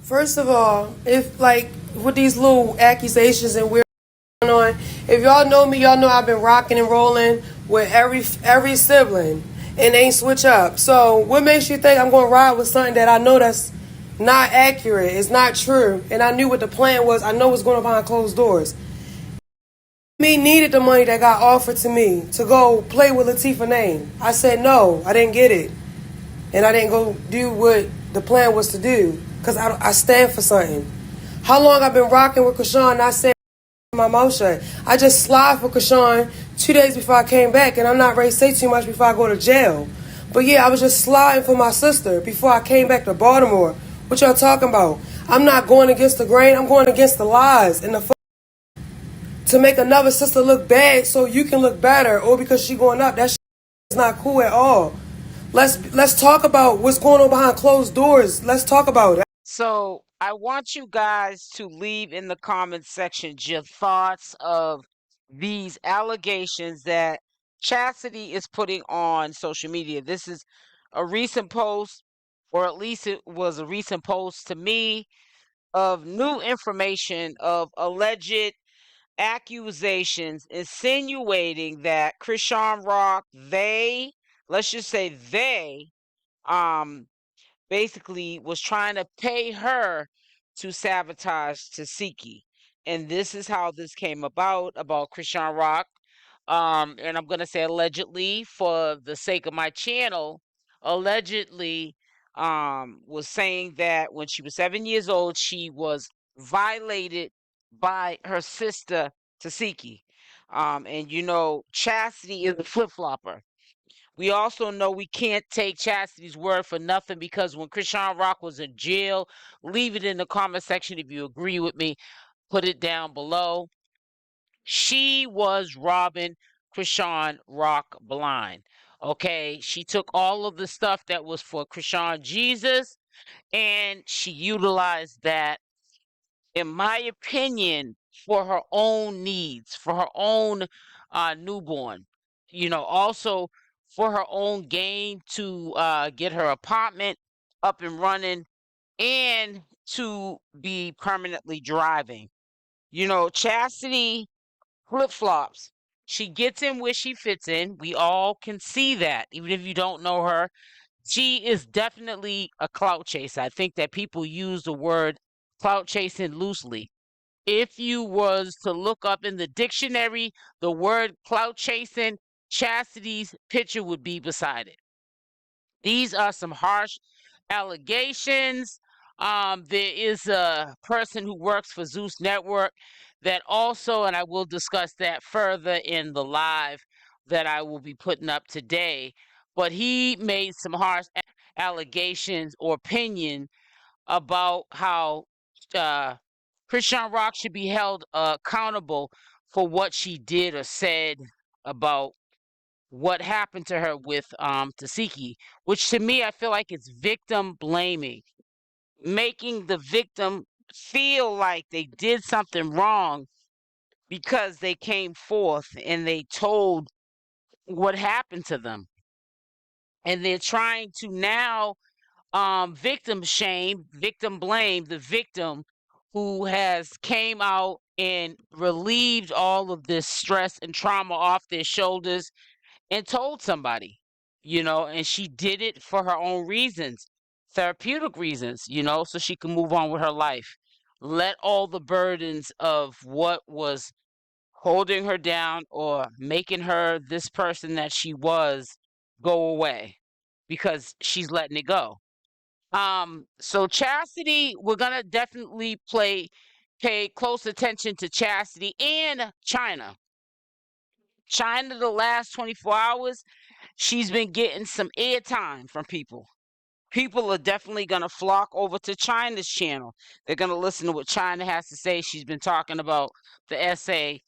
First of all, if like with these little accusations and weird going on, if y'all know me, y'all know I've been rocking and rolling with every sibling and ain't switch up. So what makes you think I'm gonna ride with something that I know that's not accurate? It's not true, and I knew what the plan was. I know what's going on behind closed doors. Me needed the money that got offered to me to go play with Latifah's name. I said no, I didn't get it, and I didn't go do what the plan was to do because I stand for something. How long I've been rocking with Chrisean, and I said my mouth shut. I just slide for Chrisean 2 days before I came back, and I'm not ready to say too much before I go to jail. But yeah, I was just sliding for my sister before I came back to Baltimore. What y'all talking about? I'm not going against the grain. I'm going against the lies and the to make another sister look bad so you can look better, or because she going up. That shit is not cool at all. Let's talk about what's going on behind closed doors. Let's talk about it. So I want you guys to leave in the comments section your thoughts of these allegations that Chasity is putting on social media. This is a recent post, or at least it was a recent post to me, of new information of alleged accusations insinuating that Chriseanrock, let's just say they, um, basically was trying to pay her to sabotage Tesehki. And this is how this came about Chriseanrock. And I'm going to say allegedly for the sake of my channel, allegedly was saying that when she was 7 years old, she was violated by her sister Tesehki. And you know, Chasity is a flip-flopper. We also know we can't take Chastity's word for nothing, because when Chriseanrock was in jail, leave it in the comment section if you agree with me. Put it down below. She was robbing Chriseanrock blind. Okay, she took all of the stuff that was for Chriseanrock and she utilized that, in my opinion, for her own needs, for her own newborn. You know, also for her own gain, to get her apartment up and running and to be permanently driving. You know, Chasity flip-flops. She gets in where she fits in. We all can see that, even if you don't know her. She is definitely a clout chaser. I think that people use the word clout chasing loosely. If you was to look up in the dictionary the word clout chasing, Chastity's picture would be beside it. These are some harsh allegations. There is a person who works for Zeus Network that also, and I will discuss that further in the live that I will be putting up today, but he made some harsh allegations or opinion about how Chriseanrock should be held accountable for what she did or said about what happened to her with Tesehki, which to me I feel like it's victim blaming, making the victim feel like they did something wrong because they came forth and they told what happened to them. And they're trying to now victim shame, victim blame the victim who has came out and relieved all of this stress and trauma off their shoulders and told somebody, you know, and she did it for her own reasons, therapeutic reasons, you know, so she can move on with her life. Let all the burdens of what was holding her down or making her this person that she was go away, because she's letting it go. So Chasity, we're gonna definitely pay close attention to Chasity and China. China, the last 24 hours, she's been getting some airtime from people. People are definitely going to flock over to China's channel. They're going to listen to what China has to say. She's been talking about the essay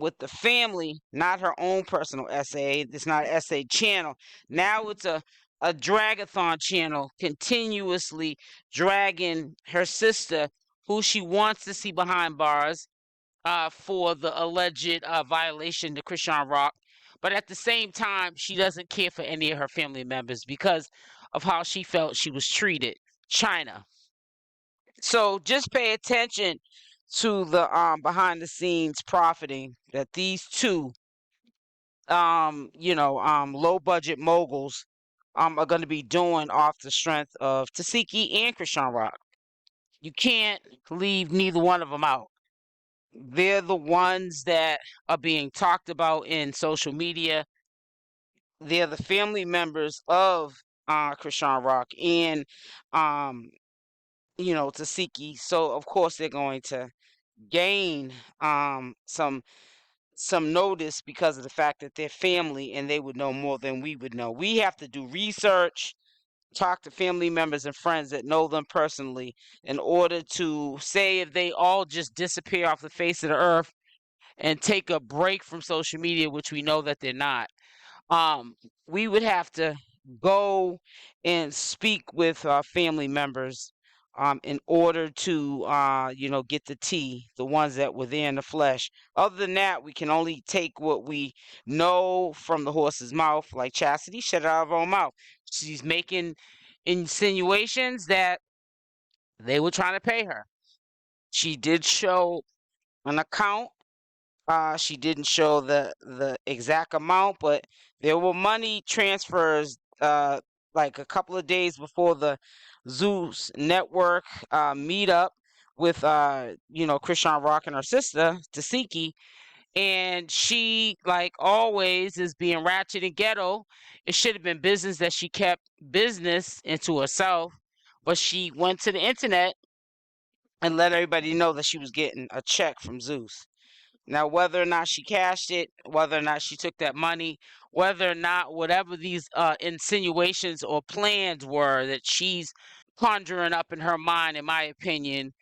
with the family, not her own personal essay. It's not an essay channel. Now it's a dragathon channel, continuously dragging her sister, who she wants to see behind bars, for the alleged violation to Chriseanrock. But at the same time, she doesn't care for any of her family members because of how she felt she was treated. China. So just pay attention to the behind the scenes profiting that these two low budget moguls are going to be doing off the strength of Tesehki and Chrisean Rock. You can't leave neither one of them out. They're the ones that are being talked about in social media. They're the family members of Chrisean Rock and Tesehki. So of course they're going to gain some notice because of the fact that they're family and they would know more than we would know. We have to do research, talk to family members and friends that know them personally in order to say if they all just disappear off the face of the earth and take a break from social media, which we know that they're not. We would have to go and speak with our family members in order to get the tea, the ones that were there in the flesh. Other than that, we can only take what we know from the horse's mouth, like Chasity shut it out of her own mouth. She's making insinuations that they were trying to pay her. She did show an account. She didn't show the exact amount, but there were money transfers like a couple of days before the Zeus Network meetup with Chrisean Rock and her sister Tesehki, and she, like always, is being ratchet and ghetto. It should have been business that she kept business into herself, but she went to the internet and let everybody know that she was getting a check from Zeus. Now, whether or not she cashed it, whether or not she took that money, whether or not whatever these insinuations or plans were that she's conjuring up in her mind, in my opinion,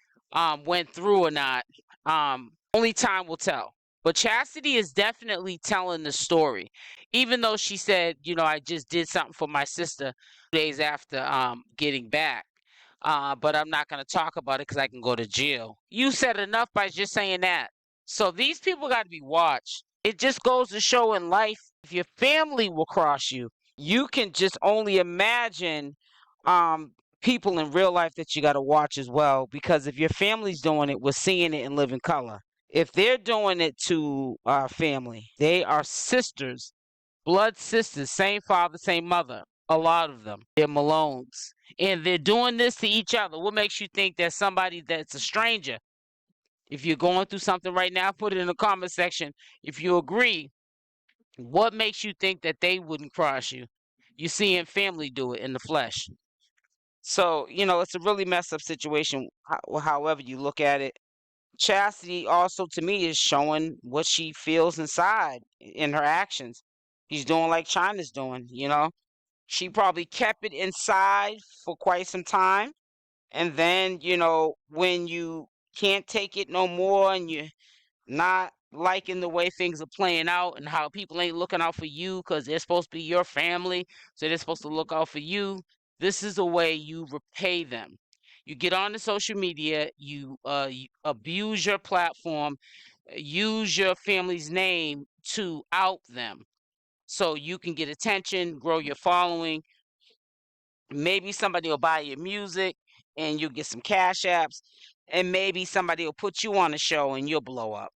went through or not, only time will tell. But Chasity is definitely telling the story. Even though she said, I just did something for my sister 2 days after getting back. But I'm not going to talk about it because I can go to jail. You said enough by just saying that. So these people got to be watched. It just goes to show in life, if your family will cross you, you can just only imagine people in real life that you got to watch as well. Because if your family's doing it, we're seeing it in living color. If they're doing it to family, they are sisters, blood sisters, same father, same mother. A lot of them, they're Malones. And they're doing this to each other. What makes you think that somebody that's a stranger? If you're going through something right now, put it in the comment section. If you agree, what makes you think that they wouldn't cross you? You're seeing family do it in the flesh. So, it's a really messed up situation, however you look at it. Chasity also, to me, is showing what she feels inside in her actions. She's doing like China's doing, She probably kept it inside for quite some time. And then, when you can't take it no more and you're not liking the way things are playing out and how people ain't looking out for you because they're supposed to be your family, so they're supposed to look out for you, this is a way you repay them. You get on the social media, you abuse your platform, use your family's name to out them so you can get attention, grow your following. Maybe somebody will buy your music and you'll get some cash apps, and maybe somebody will put you on a show and you'll blow up.